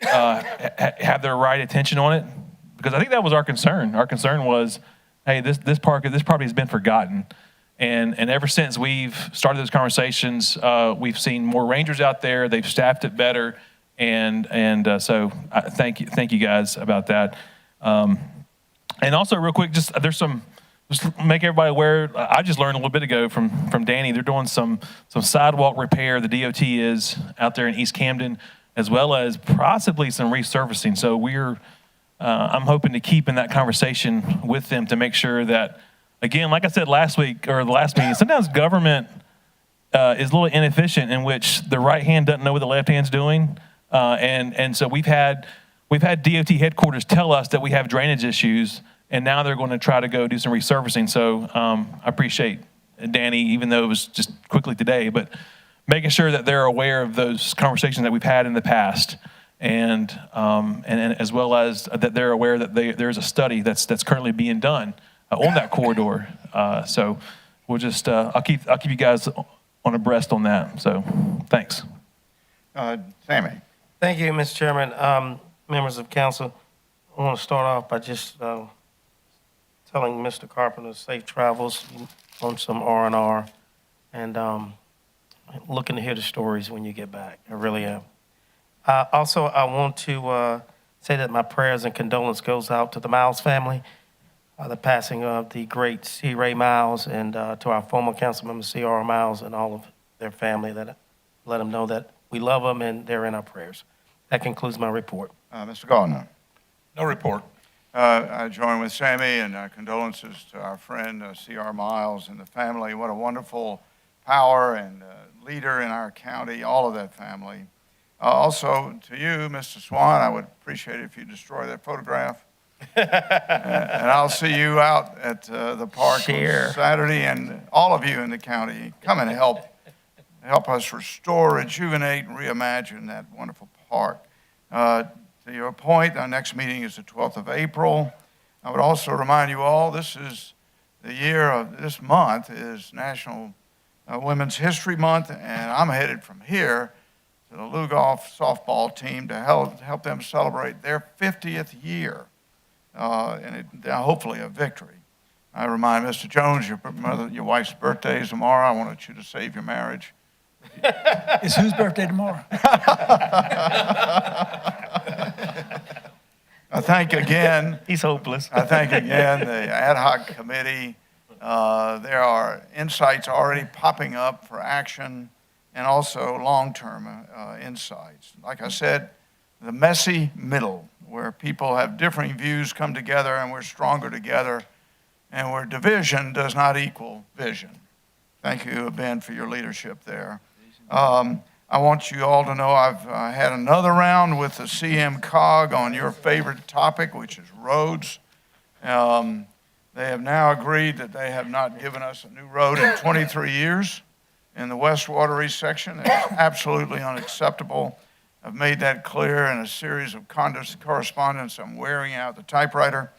have their right attention on it, because I think that was our concern. Our concern was, hey, this property has been forgotten, and ever since we've started those conversations, we've seen more rangers out there. They've staffed it better, and so thank you guys about that. And also, real quick, just make everybody aware. I just learned a little bit ago from Danny. They're doing some sidewalk repair. The DOT is out there in East Camden, as well as possibly some resurfacing. So I'm hoping to keep in that conversation with them to make sure that, again, like I said last week or the last meeting, sometimes government is a little inefficient, in which the right hand doesn't know what the left hand's doing, and so we've had DOT headquarters tell us that we have drainage issues. And now they're going to try to go do some resurfacing. So I appreciate Danny, even though it was just quickly today, but making sure that they're aware of those conversations that we've had in the past, and as well as that they're aware that there's a study that's currently being done on that corridor. So we'll just I'll keep you guys on abreast on that. So thanks. Sammy. Thank you, Mr. Chairman. Members of council, I want to start off by just telling Mr. Carpenter safe travels on some R&R, and looking to hear the stories when you get back. I really am. Also, I want to say that my prayers and condolence goes out to the Miles family, the passing of the great C. Ray Miles, and to our former council member C.R. Miles and all of their family, that let them know that we love them and they're in our prayers. That concludes my report. Mr. Gardner. No report. I join with Sammy and condolences to our friend C.R. Miles and the family. What a wonderful power and leader in our county, all of that family. Also, to you, Mr. Swan, I would appreciate it if you destroy that photograph. And I'll see you out at the park on Saturday, and all of you in the county, come and help us restore, rejuvenate, and reimagine that wonderful park. To your point, our next meeting is the 12th of April. I would also remind you all, this is the year of this month is National Women's History Month, and I'm headed from here to the Lugoff softball team to help them celebrate their 50th year, and hopefully a victory. I remind Mr. Jones, your wife's birthday is tomorrow. I wanted you to save your marriage. It's whose birthday tomorrow? I thank again. He's hopeless. I thank again the ad hoc committee. There are insights already popping up for action, and also long-term insights. Like I said, the messy middle, where people have differing views come together and we're stronger together, and where division does not equal vision. Thank you, Ben, for your leadership there. I want you all to know I've had another round with the CM COG on your favorite topic, which is roads. They have now agreed that they have not given us a new road in 23 years in the West Watery section. It's absolutely unacceptable. I've made that clear in a series of correspondence. I'm wearing out the typewriter.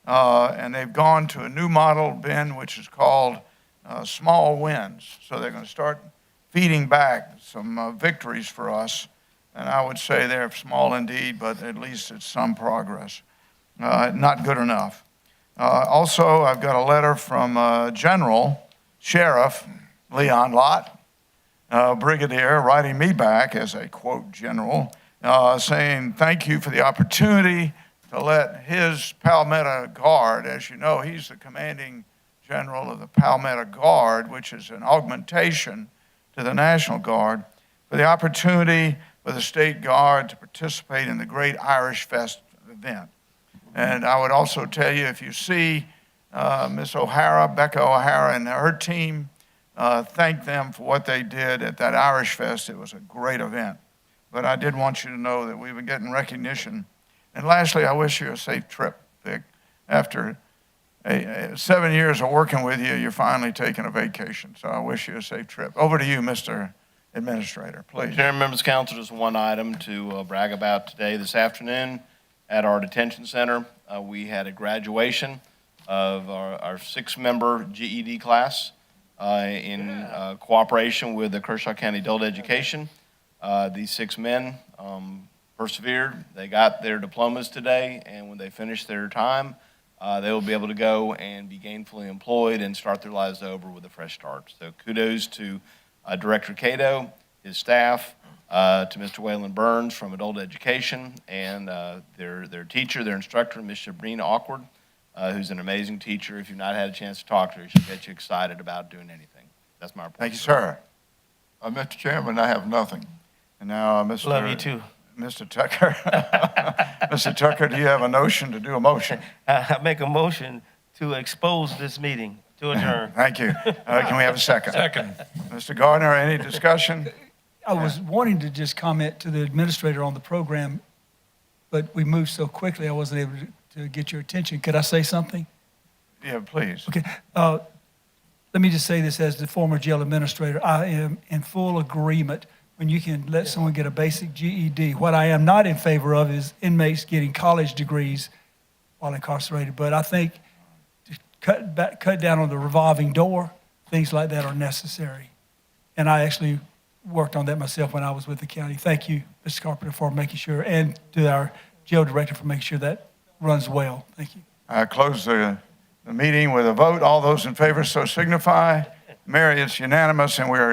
And they've gone to a new model, Ben, which is called small wins. So they're going to start feeding back some victories for us. And I would say they're small indeed, but at least it's some progress. Not good enough. Also, I've got a letter from General Sheriff Leon Lott, Brigadier, writing me back as a, quote, general, saying thank you for the opportunity to let his Palmetto Guard, as you know, he's the commanding general of the Palmetto Guard, which is an augmentation to the National Guard, for the opportunity for the State Guard to participate in the Great Irish Fest event. And I would also tell you, if you see Miss O'Hara, Becca O'Hara, and her team, thank them for what they did at that Irish Fest. It was a great event. But I did want you to know that we've been getting recognition. And lastly, I wish you a safe trip, Vic. After 7 years of working with you, you're finally taking a vacation. So I wish you a safe trip. Over to you, Mr. Administrator, please. Chairman, members of council, just one item to brag about today. This afternoon at our detention center, we had a graduation of our 6-member GED class in cooperation with the Kershaw County Adult Education. These 6 men persevered. They got their diplomas today, and when they finish their time, they will be able to go and be gainfully employed and start their lives over with a fresh start. So kudos to Director Cato, his staff, to Mr. Waylon Burns from Adult Education, and their teacher, their instructor, Ms. Sabrina Awkward, who's an amazing teacher. If you've not had a chance to talk to her, she'll get you excited about doing anything. That's my report. Thank you, sir. Mr. Chairman, I have nothing. And now, Mr. Love you too. Mr. Tucker. Mr. Tucker, do you have a notion to do a motion? I make a motion to expose this meeting, to adjourn. Thank you. Can we have a second? Second. Mr. Gardner, any discussion? I was wanting to just comment to the administrator on the program, but we moved so quickly I wasn't able to get your attention. Could I say something? Yeah, please. Okay. let me just say this as the former jail administrator, I am in full agreement when you can let someone get a basic GED. What I am not in favor of is inmates getting college degrees while incarcerated, but I think to cut down on the revolving door, things like that are necessary. And I actually worked on that myself when I was with the county. Thank you, Mr. Carpenter, for making sure, and to our jail director for making sure that runs well. Thank you. I close the meeting with a vote. All those in favor so signify. Mary, it's unanimous, and we are